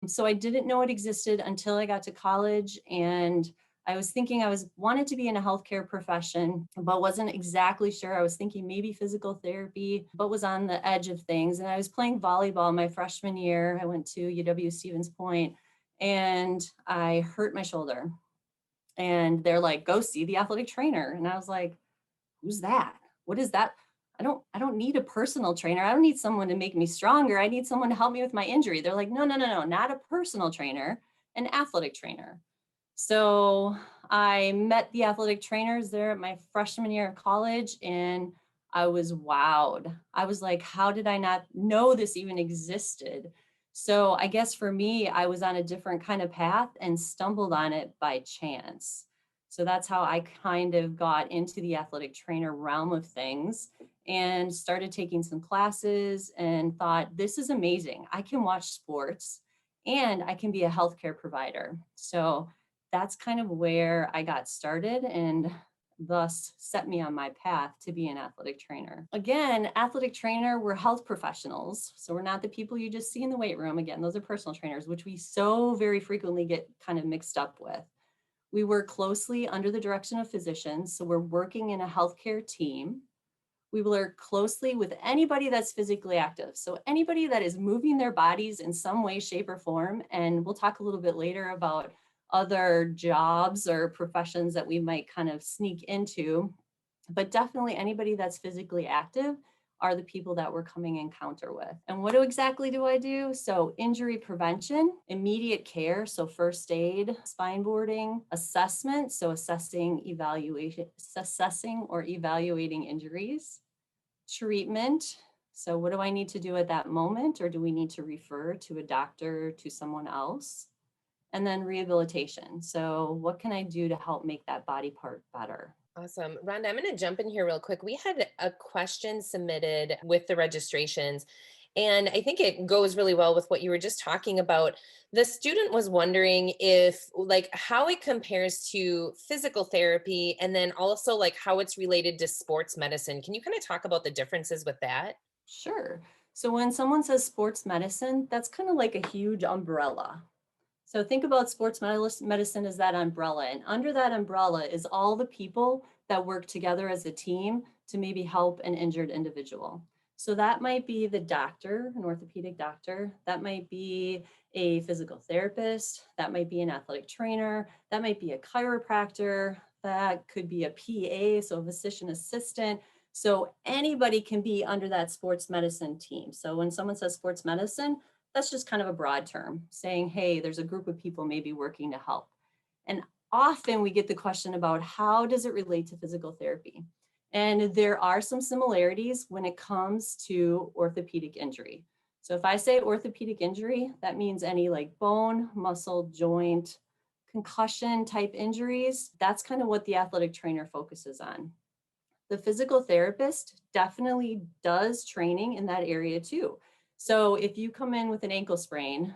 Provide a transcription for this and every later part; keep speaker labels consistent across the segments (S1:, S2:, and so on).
S1: So I didn't know it existed until I got to college, and I was thinking wanted to be in a healthcare profession, but wasn't exactly sure. I was thinking maybe physical therapy, but was on the edge of things. And I was playing volleyball my freshman year. I went to UW Stevens Point and I hurt my shoulder. And they're like, go see the athletic trainer. And I was like, who's that? What is that? I don't need a personal trainer. I don't need someone to make me stronger. I need someone to help me with my injury. They're like, no, no, no, no, not a personal trainer, an athletic trainer. So I met the athletic trainers there at my freshman year of college, and I was wowed. I was like, how did I not know this even existed? So I guess for me, I was on a different kind of path and stumbled on it by chance. So that's how I kind of got into the athletic trainer realm of things and started taking some classes and thought, this is amazing. I can watch sports and I can be a healthcare provider. So that's kind of where I got started and thus set me on my path to be an athletic trainer. Again, athletic trainer, we're health professionals. So we're not the people you just see in the weight room. Again, those are personal trainers, which we so very frequently get kind of mixed up with. We work closely under the direction of physicians. So we're working in a healthcare team. We work closely with anybody that's physically active. So anybody that is moving their bodies in some way, shape, or form. And we'll talk a little bit later about other jobs or professions that we might kind of sneak into. But definitely anybody that's physically active are the people that we're coming in encounter with. And what exactly do I do? So injury prevention, immediate care, so first aid, spine boarding, assessment, so assessing or evaluating injuries, treatment. So what do I need to do at that moment, or do we need to refer to a doctor, to someone else? And then rehabilitation. So what can I do to help make that body part better?
S2: Awesome. Rhonda, I'm going to jump in here real quick. We had a question submitted with the registrations, and I think it goes really well with what you were just talking about. The student was wondering if, like, how it compares to physical therapy and then also, like, how it's related to sports medicine. Can you kind of talk about the differences with that?
S1: Sure. So when someone says sports medicine, that's kind of like a huge umbrella. So think about medicine as that umbrella. And under that umbrella is all the people that work together as a team to maybe help an injured individual. So that might be the doctor, an orthopedic doctor. That might be a physical therapist. That might be an athletic trainer. That might be a chiropractor. That could be a PA, so a physician assistant. So anybody can be under that sports medicine team. So when someone says sports medicine, that's just kind of a broad term saying, hey, there's a group of people maybe working to help. And often we get the question about how does it relate to physical therapy? And there are some similarities when it comes to orthopedic injury. So if I say orthopedic injury, that means any like bone, muscle, joint, concussion type injuries. That's kind of what the athletic trainer focuses on. The physical therapist definitely does training in that area too. So if you come in with an ankle sprain,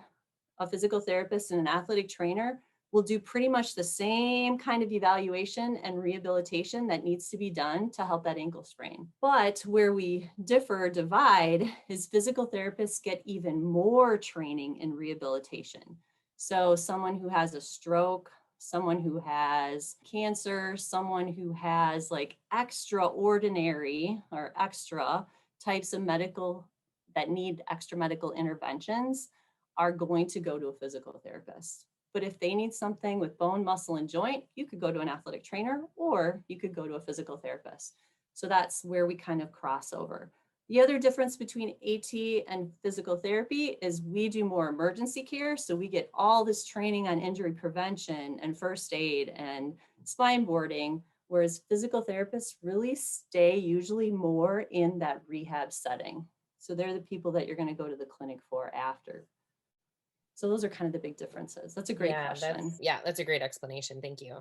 S1: a physical therapist and an athletic trainer will do pretty much the same kind of evaluation and rehabilitation that needs to be done to help that ankle sprain. But where we differ or divide is physical therapists get even more training in rehabilitation. So someone who has a stroke, someone who has cancer, someone who has like extraordinary or extra types of medical that need extra medical interventions are going to go to a physical therapist. But if they need something with bone, muscle, and joint, you could go to an athletic trainer or you could go to a physical therapist. So that's where we kind of cross over. The other difference between AT and physical therapy is we do more emergency care. So we get all this training on injury prevention and first aid and spine boarding, whereas physical therapists really stay usually more in that rehab setting. So they're the people that you're going to go to the clinic for after. So those are kind of the big differences. That's a great question.
S2: That's a great explanation. Thank you.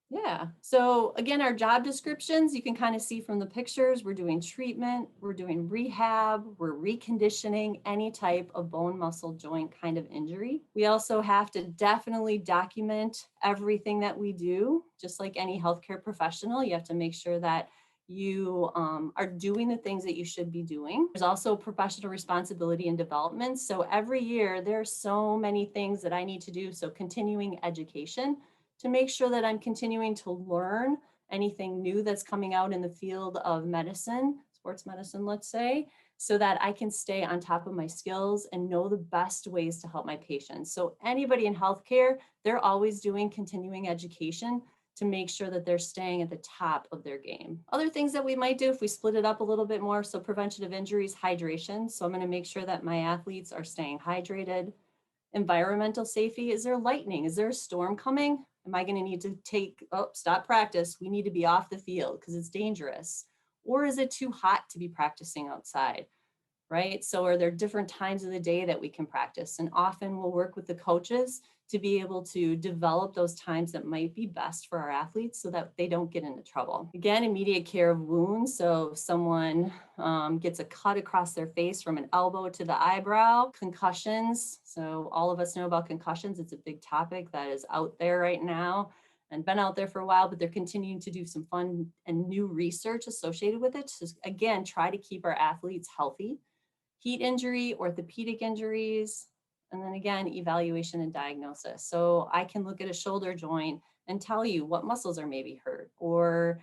S1: Yeah. So again, our job descriptions, you can kind of see from the pictures, we're doing treatment, we're doing rehab, we're reconditioning any type of bone, muscle, joint kind of injury. We also have to definitely document everything that we do, just like any healthcare professional. You have to make sure that you are doing the things that you should be doing. There's also professional responsibility and development. So every year there's so many things that I need to do. So continuing education to make sure that I'm continuing to learn anything new that's coming out in the field of medicine, sports medicine, let's say, so that I can stay on top of my skills and know the best ways to help my patients. So anybody in healthcare, they're always doing continuing education to make sure that they're staying at the top of their game. Other things that we might do if we split it up a little bit more, so prevention of injuries, hydration. So I'm going to make sure that my athletes are staying hydrated. Environmental safety, is there lightning? Is there a storm coming? Am I going to need to stop practice? We need to be off the field because it's dangerous. Or is it too hot to be practicing outside? Right? So are there different times of the day that we can practice? And often we'll work with the coaches to be able to develop those times that might be best for our athletes so that they don't get into trouble. Again, immediate care of wounds. So if someone gets a cut across their face from an elbow to the eyebrow, concussions. So all of us know about concussions. It's a big topic that is out there right now and been out there for a while, but they're continuing to do some fun and new research associated with it to, again, try to keep our athletes healthy. Heat injury, orthopedic injuries, and then again, evaluation and diagnosis. So I can look at a shoulder joint and tell you what muscles are maybe hurt, or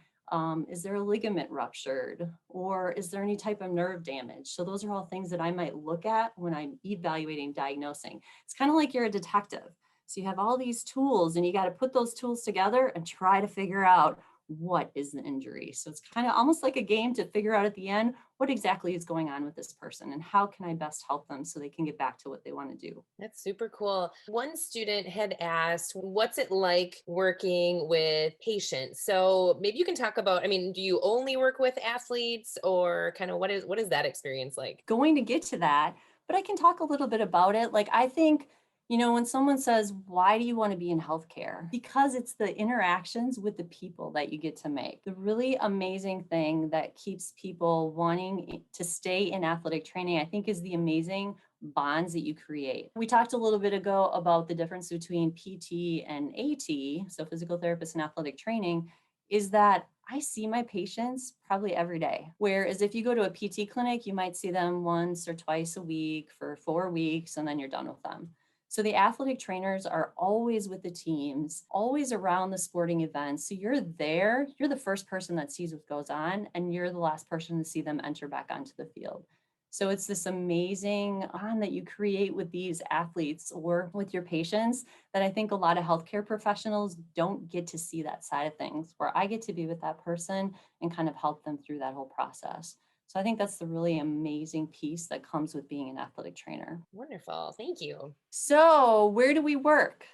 S1: is there a ligament ruptured, or is there any type of nerve damage? So those are all things that I might look at when I'm evaluating, diagnosing. It's kind of like you're a detective. So you have all these tools and you got to put those tools together and try to figure out what is the injury. So it's kind of almost like a game to figure out at the end what exactly is going on with this person and how can I best help them so they can get back to what they want to do.
S2: That's super cool. One student had asked, what's it like working with patients? So maybe you can talk about, I mean, do you only work with athletes or kind of what is that experience like?
S1: Going to get to that, but I can talk a little bit about it. Like, I think, when someone says, why do you want to be in healthcare? Because it's the interactions with the people that you get to make. The really amazing thing that keeps people wanting to stay in athletic training, I think, is the amazing bonds that you create. We talked a little bit ago about the difference between PT and AT, so physical therapist and athletic training, is that I see my patients probably every day. Whereas if you go to a PT clinic, you might see them once or twice a week for 4 weeks, and then you're done with them. So the athletic trainers are always with the teams, always around the sporting events. So you're there, you're the first person that sees what goes on, and you're the last person to see them enter back onto the field. So it's this amazing bond that you create with these athletes or with your patients that I think a lot of healthcare professionals don't get to see that side of things, where I get to be with that person and kind of help them through that whole process. So I think that's the really amazing piece that comes with being an athletic trainer.
S2: Wonderful. Thank you.
S1: So where do we work?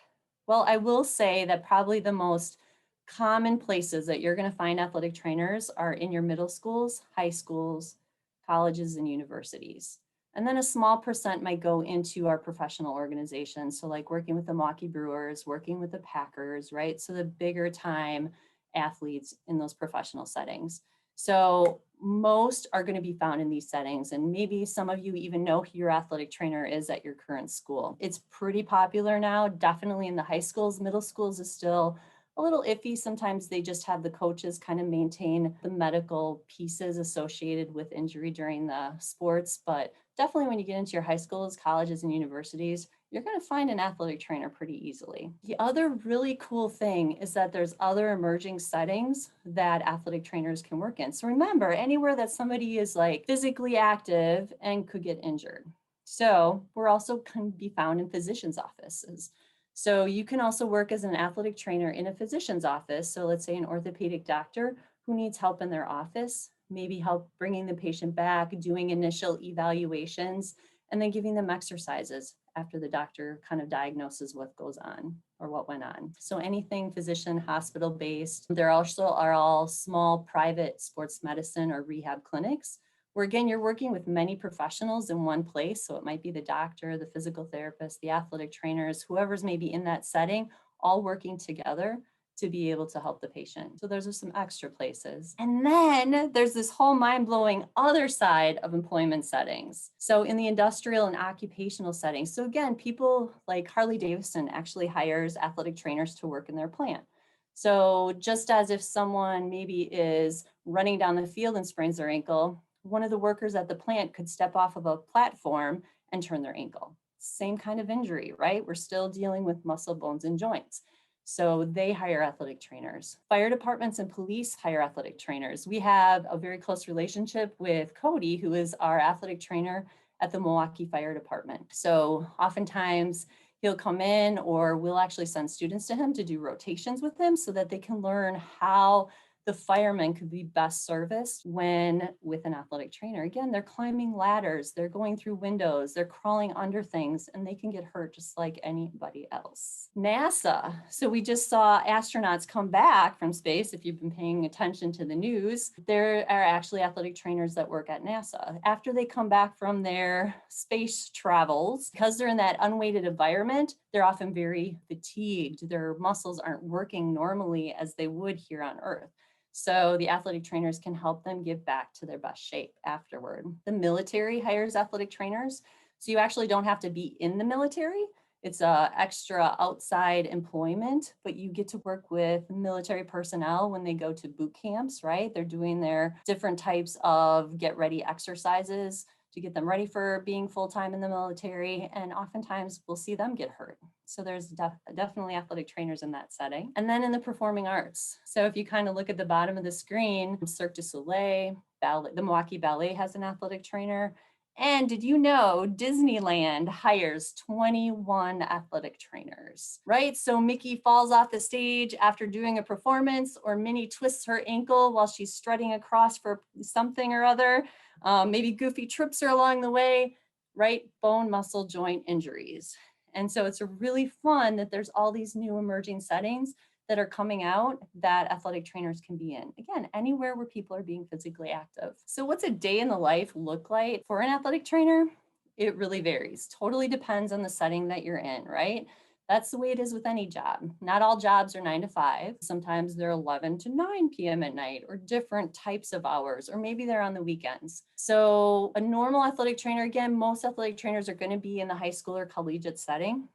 S1: Well, I will say that probably the most common places that you're going to find athletic trainers are in your middle schools, high schools, colleges, and universities. And then a small percent might go into our professional organizations. So like working with the Milwaukee Brewers, working with the Packers, right? So the bigger time athletes in those professional settings. So most are going to be found in these settings. And maybe some of you even know who your athletic trainer is at your current school. It's pretty popular now, definitely in the high schools. Middle schools is still a little iffy. Sometimes they just have the coaches kind of maintain the medical pieces associated with injury during the sports. But definitely when you get into your high schools, colleges, and universities, you're going to find an athletic trainer pretty easily. The other really cool thing is that there's other emerging settings that athletic trainers can work in. So remember, anywhere that somebody is like physically active and could get injured. So we're also can be found in physicians' offices. So you can also work as an athletic trainer in a physician's office. So let's say an orthopedic doctor who needs help in their office, maybe help bringing the patient back, doing initial evaluations, and then giving them exercises after the doctor kind of diagnoses what goes on or what went on. So anything physician, hospital based. There also are all small private sports medicine or rehab clinics where again, you're working with many professionals in one place. So it might be the doctor, the physical therapist, the athletic trainers, whoever's maybe in that setting, all working together to be able to help the patient. So those are some extra places. And then there's this whole mind-blowing other side of employment settings. So in the industrial and occupational settings. So again, people like Harley Davidson actually hires athletic trainers to work in their plant. So just as if someone maybe is running down the field and sprains their ankle, one of the workers at the plant could step off of a platform and turn their ankle. Same kind of injury, right? We're still dealing with muscle, bones, and joints. So they hire athletic trainers. Fire departments and police hire athletic trainers. We have a very close relationship with Cody, who is our athletic trainer at the Milwaukee Fire Department. So oftentimes he'll come in, or we'll actually send students to him to do rotations with him so that they can learn how the firemen could be best serviced when with an athletic trainer. Again, they're climbing ladders, they're going through windows, they're crawling under things, and they can get hurt just like anybody else. NASA. So we just saw astronauts come back from space. If you've been paying attention to the news, there are actually athletic trainers that work at NASA. After they come back from their space travels, because they're in that unweighted environment, they're often very fatigued. Their muscles aren't working normally as they would here on Earth. So the athletic trainers can help them get back to their best shape afterward. The military hires athletic trainers. So you actually don't have to be in the military. It's a extra outside employment, but you get to work with military personnel when they go to boot camps, right? They're doing their different types of get ready exercises to get them ready for being full-time in the military. And oftentimes we'll see them get hurt. So there's definitely athletic trainers in that setting. And then in the performing arts. So if you kind of look at the bottom of the screen, Cirque du Soleil, ballet, the Milwaukee Ballet has an athletic trainer. And did you know Disneyland hires 21 athletic trainers, right? So Mickey falls off the stage after doing a performance, or Minnie twists her ankle while she's strutting across for something or other. Maybe Goofy trips her along the way, right? Bone, muscle, joint injuries. And so it's really fun that there's all these new emerging settings that are coming out that athletic trainers can be in. Again, anywhere where people are being physically active. So what's a day in the life look like for an athletic trainer? It really varies. Totally depends on the setting that you're in, right? That's the way it is with any job. Not all jobs are 9 to 5. Sometimes they're 11 to 9 p.m. at night, or different types of hours, or maybe they're on the weekends. So a normal athletic trainer, again, most athletic trainers are going to be in the high school or collegiate setting.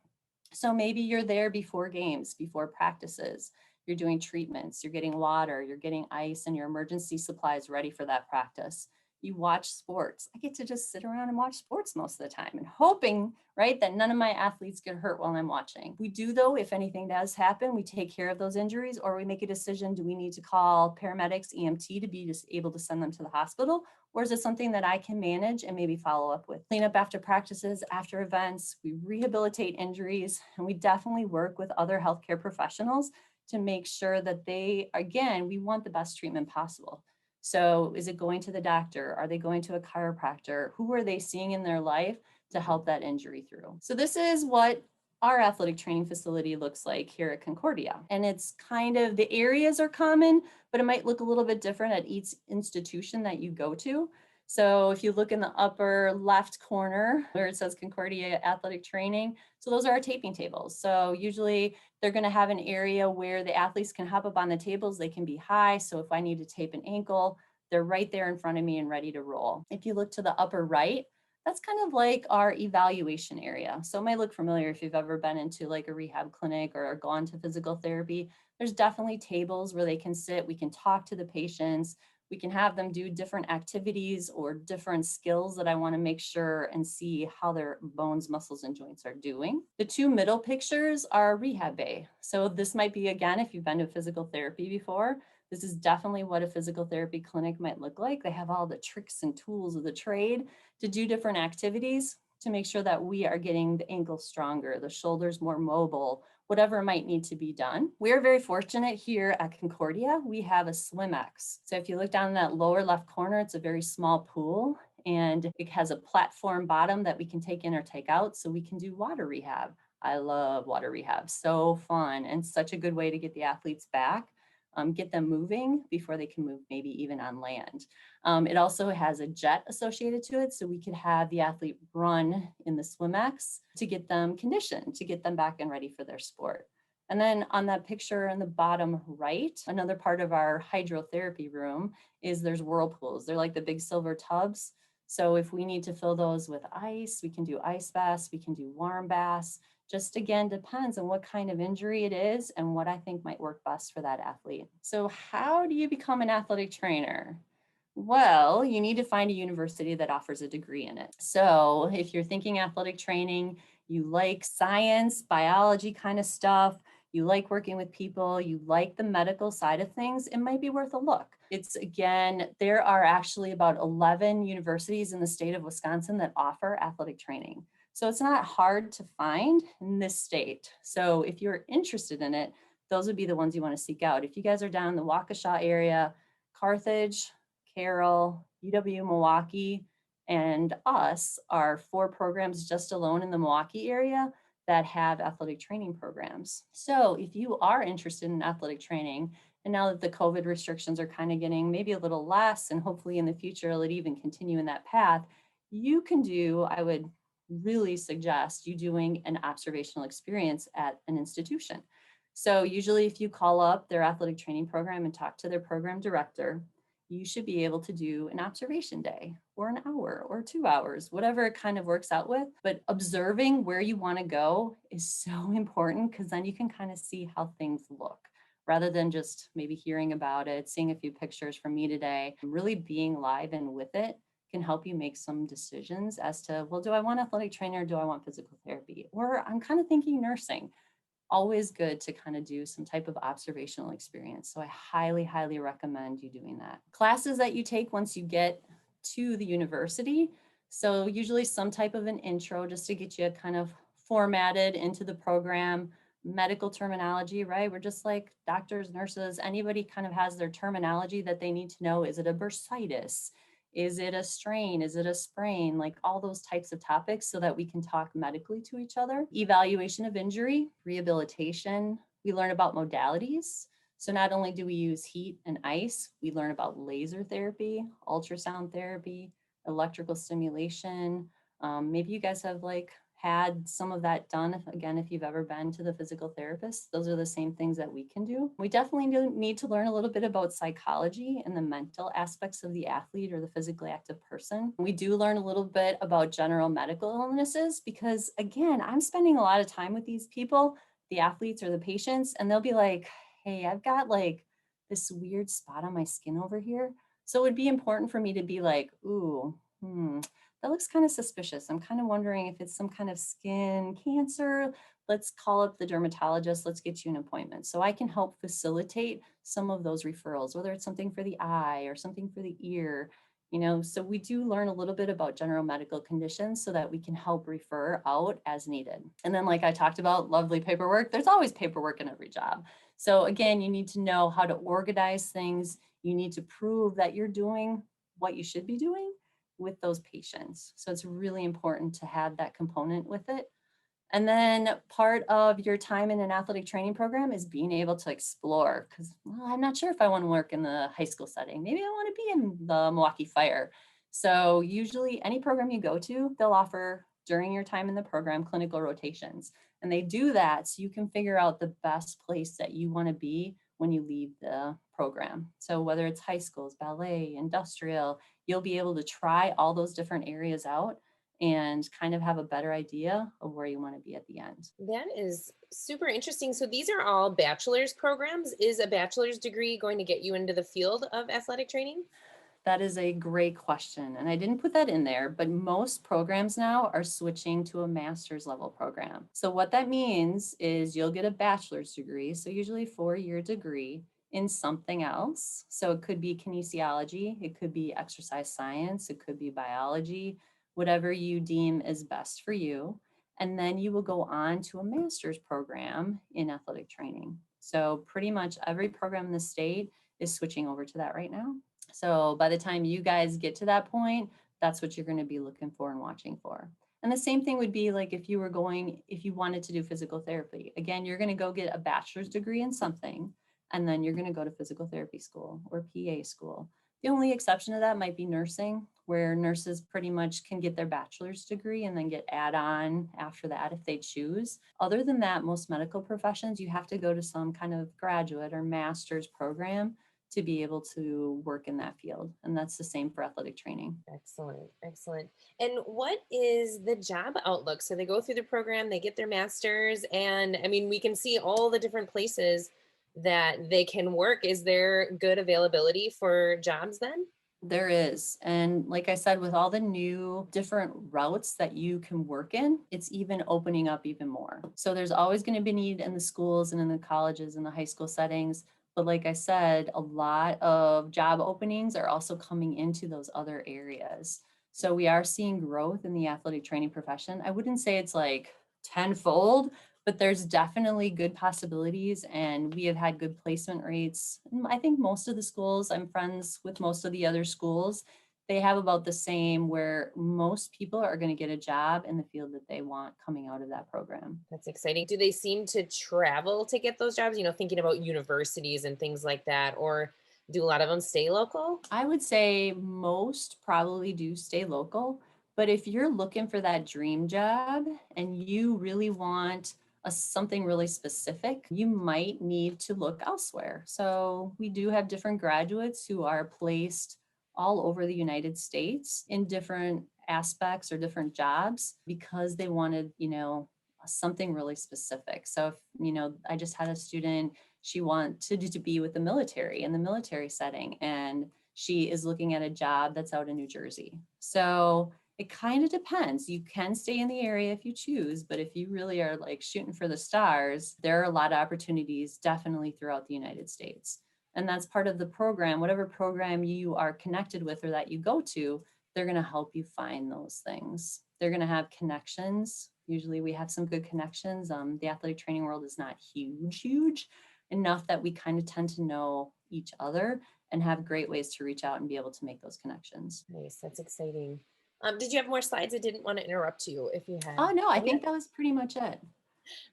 S1: So maybe you're there before games, before practices, you're doing treatments, you're getting water, you're getting ice, and your emergency supplies ready for that practice. You watch sports. I get to just sit around and watch sports most of the time and hoping, right, that none of my athletes get hurt while I'm watching. We do, though, if anything does happen, we take care of those injuries, or we make a decision, do we need to call paramedics, EMT to be just able to send them to the hospital? Or is it something that I can manage and maybe follow up with? Clean up after practices, after events, we rehabilitate injuries, and we definitely work with other healthcare professionals to make sure that they, again, we want the best treatment possible. So is it going to the doctor? Are they going to a chiropractor? Who are they seeing in their life to help that injury through? So this is what our athletic training facility looks like here at Concordia. And it's kind of, the areas are common, but it might look a little bit different at each institution that you go to. So if you look in the upper left corner where it says Concordia Athletic Training, so those are our taping tables. So usually they're going to have an area where the athletes can hop up on the tables. They can be high. So if I need to tape an ankle, they're right there in front of me and ready to roll. If you look to the upper right, that's kind of like our evaluation area. So it might look familiar if you've ever been into like a rehab clinic or gone to physical therapy. There's definitely tables where they can sit. We can talk to the patients. We can have them do different activities or different skills that I want to make sure and see how their bones, muscles, and joints are doing. The two middle pictures are rehab bay. So this might be, again, if you've been to physical therapy before, this is definitely what a physical therapy clinic might look like. They have all the tricks and tools of the trade to do different activities to make sure that we are getting the ankle stronger, the shoulders more mobile, whatever might need to be done. We're very fortunate here at Concordia. We have a SwimX. So if you look down in that lower left corner, it's a very small pool, and it has a platform bottom that we can take in or take out so we can do water rehab. I love water rehab, so fun and such a good way to get the athletes back. Get them moving before they can move maybe even on land. It also has a jet associated to it, so we could have the athlete run in the SwimX to get them conditioned, to get them back and ready for their sport. And then on that picture in the bottom right, another part of our hydrotherapy room is there's whirlpools. They're like the big silver tubs. So if we need to fill those with ice, we can do ice baths, we can do warm baths, Just again, depends on what kind of injury it is and what I think might work best for that athlete. So, how do you become an athletic trainer? Well, you need to find a university that offers a degree in it. So, if you're thinking athletic training, you like science, biology kind of stuff, you like working with people, you like the medical side of things, it might be worth a look. It's again, there are actually about 11 universities in the state of Wisconsin that offer athletic training. So it's not hard to find in this state. So if you're interested in it, those would be the ones you want to seek out. If you guys are down in the Waukesha area, Carthage, Carroll, UW Milwaukee, and us are 4 programs just alone in the Milwaukee area that have athletic training programs. So if you are interested in athletic training, and now that the COVID restrictions are kind of getting maybe a little less, and hopefully in the future it'll even continue in that path, you can do, I would really suggest you doing an observational experience at an institution. So usually if you call up their athletic training program and talk to their program director, you should be able to do an observation day or an hour or 2 hours, whatever it kind of works out with. But observing where you want to go is so important because then you can kind of see how things look rather than just maybe hearing about it, seeing a few pictures from me today. Really being live and with it can help you make some decisions as to, well, do I want athletic trainer? Do I want physical therapy? Or I'm kind of thinking nursing. Always good to kind of do some type of observational experience. So I highly, highly recommend you doing that. Classes that you take once you get to the university. So usually some type of an intro just to get you kind of formatted into the program, medical terminology, right? We're just like doctors, nurses, anybody kind of has their terminology that they need to know. Is it a bursitis? Is it a strain? Is it a sprain? Like all those types of topics so that we can talk medically to each other. Evaluation of injury, rehabilitation. We learn about modalities. So not only do we use heat and ice, we learn about laser therapy, ultrasound therapy, electrical stimulation. Maybe you guys have like had some of that done. Again, if you've ever been to the physical therapist, those are the same things that we can do. We definitely need to learn a little bit about psychology and the mental aspects of the athlete or the physically active person. We do learn a little bit about general medical illnesses because, again, I'm spending a lot of time with these people, the athletes or the patients, and they'll be like, hey, I've got like this weird spot on my skin over here. So it would be important for me to be like, ooh, that looks kind of suspicious. I'm kind of wondering if it's some kind of skin cancer. Let's call up the dermatologist. Let's get you an appointment. So I can help facilitate some of those referrals, whether it's something for the eye or something for the ear. So we do learn a little bit about general medical conditions so that we can help refer out as needed. And then, like I talked about, lovely paperwork, there's always paperwork in every job. So again, you need to know how to organize things. You need to prove that you're doing what you should be doing with those patients. So it's really important to have that component with it. And then part of your time in an athletic training program is being able to explore because, well, I'm not sure if I want to work in the high school setting. Maybe I want to be in the Milwaukee Fire. So usually any program you go to, they'll offer during your time in the program clinical rotations. And they do that so you can figure out the best place that you want to be when you leave the program. So whether it's high schools, ballet, industrial, you'll be able to try all those different areas out and kind of have a better idea of where you want to be at the end.
S2: That is super interesting. So these are all bachelor's programs. Is a bachelor's degree going to get you into the field of athletic training?
S1: That is a great question. And I didn't put that in there, but most programs now are switching to a master's level program. So what that means is you'll get a bachelor's degree, so usually 4-year degree in something else. So it could be kinesiology, it could be exercise science, it could be biology, whatever you deem is best for you. And then you will go on to a master's program in athletic training. So pretty much every program in the state is switching over to that right now. So by the time you guys get to that point, that's what you're going to be looking for and watching for. And the same thing would be like if you wanted to do physical therapy. Again, you're going to go get a bachelor's degree in something, and then you're going to go to physical therapy school or PA school. The only exception to that might be nursing, where nurses pretty much can get their bachelor's degree and then get add-on after that if they choose. Other than that, most medical professions, you have to go to some kind of graduate or master's program to be able to work in that field. And that's the same for athletic training.
S2: Excellent, excellent. And what is the job outlook? So they go through the program, they get their master's, and I mean, we can see all the different places that they can work. Is there good availability for jobs then?
S1: There is. And like I said, with all the new different routes that you can work in, it's even opening up even more. So there's always going to be need in the schools and in the colleges and the high school settings. But like I said, a lot of job openings are also coming into those other areas. So we are seeing growth in the athletic training profession. I wouldn't say it's like tenfold, but there's definitely good possibilities, and we have had good placement rates. I think most of the schools, I'm friends with most of the other schools, they have about the same, where most people are going to get a job in the field that they want coming out of that program.
S2: That's exciting. Do they seem to travel to get those jobs? Thinking about universities and things like that, or do a lot of them stay local?
S1: I would say most probably do stay local, but if you're looking for that dream job and you really want something really specific, you might need to look elsewhere. So we do have different graduates who are placed all over the United States in different aspects or different jobs because they wanted, something really specific. So if, I just had a student, she wanted to be with the military in the military setting, and she is looking at a job that's out in New Jersey. So it kind of depends. You can stay in the area if you choose, but if you really are like shooting for the stars, there are a lot of opportunities definitely throughout the United States. And that's part of the program. Whatever program you are connected with or that you go to, they're going to help you find those things. They're going to have connections. Usually we have some good connections. The athletic training world is not huge enough that we kind of tend to know each other and have great ways to reach out and be able to make those connections.
S2: Nice. That's exciting. Did you have more slides? I didn't want to interrupt you if you had.
S1: Oh no, I
S2: Oh, yeah.
S1: think that was pretty much it.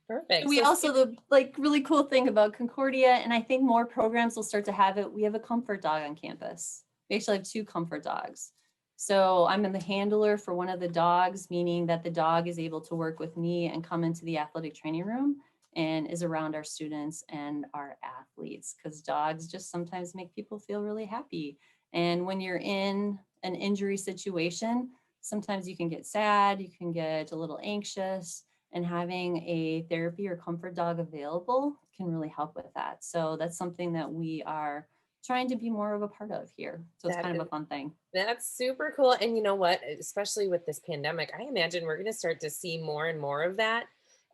S2: Perfect.
S1: We also, the like really cool thing about Concordia, and I think more programs will start to have it, we have a comfort dog on campus. We actually have 2 comfort dogs. So I'm in the handler for one of the dogs, meaning that the dog is able to work with me and come into the athletic training room and is around our students and our athletes, because dogs just sometimes make people feel really happy. And when you're in an injury situation, sometimes you can get sad, you can get a little anxious, and having a therapy or comfort dog available can really help with that. So that's something that we are trying to be more of a part of here. So it's
S2: that
S1: kind
S2: is
S1: of a fun thing.
S2: That's super cool. And you know what? Especially with this pandemic, I imagine we're going to start to see more and more of that,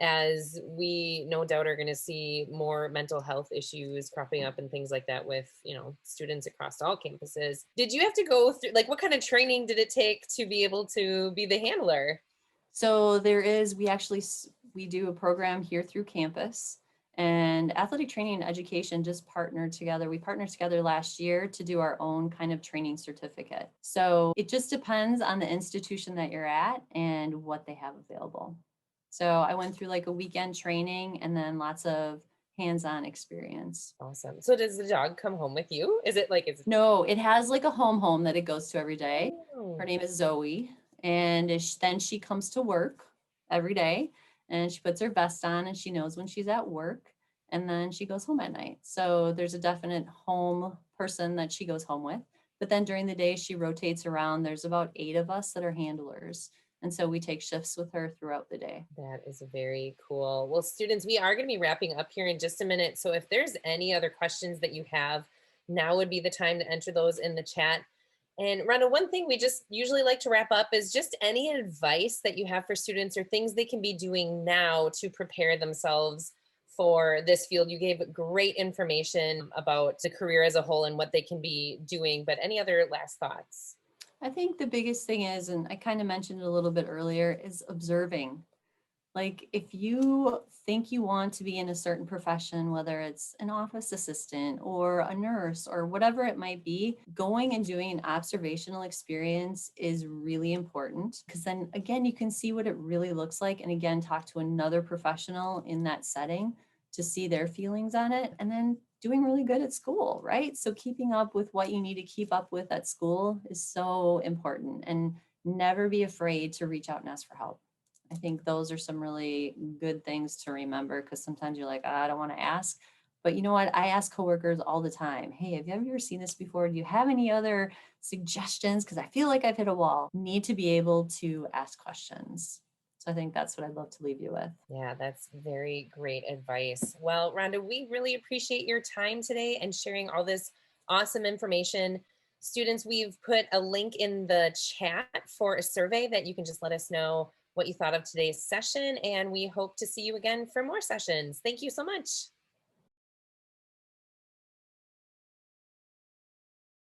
S2: as we no doubt are going to see more mental health issues cropping up and things like that with, students across all campuses. Did you have to go through, like, what kind of training did it take to be able to be the handler?
S1: So we do a program here through campus, and athletic training and education just partnered together. We partnered together last year to do our own kind of training certificate. So it just depends on the institution that you're at and what they have available. So I went through like a weekend training and then lots of hands-on experience.
S2: Awesome. So does the dog come home with you? Is it like,
S1: No, it has like a home that it goes to every day. Her
S2: oh,
S1: name is Zoe, and then she comes to work every day, and she puts her vest on and she knows when she's at work, and then she goes home at night. So there's a definite home person that she goes home with. But then during the day, she rotates around. There's about 8 of us that are handlers. And so we take shifts with her throughout the day.
S2: that is very cool. Well, students, we are going to be wrapping up here in just a minute. So if there's any other questions that you have, now would be the time to enter those in the chat. And Rhonda, one thing we just usually like to wrap up is just any advice that you have for students or things they can be doing now to prepare themselves for this field. You gave great information about the career as a whole and what they can be doing, but any other last thoughts?
S1: I think the biggest thing is, and I kind of mentioned it a little bit earlier, is observing. Like if you think you want to be in a certain profession, whether it's an office assistant or a nurse or whatever it might be, going and doing an observational experience is really important, because then again, you can see what it really looks like. And again, talk to another professional in that setting to see their feelings on it, and then doing really good at school, right? So keeping up with what you need to keep up with at school is so important, and never be afraid to reach out and ask for help. I think those are some really good things to remember, because sometimes you're like, "Ah, I don't want to ask," But you know what? I ask coworkers all the time, hey, have you ever seen this before? Do you have any other suggestions? Because I feel like I've hit a wall. Need to be able to ask questions. So I think that's what I'd love to leave you with.
S2: Yeah, that's very great advice. Well, Rhonda, we really appreciate your time today and sharing all this awesome information. Students, we've put a link in the chat for a survey that you can just let us know what you thought of today's session. And we hope to see you again for more sessions. Thank you so much.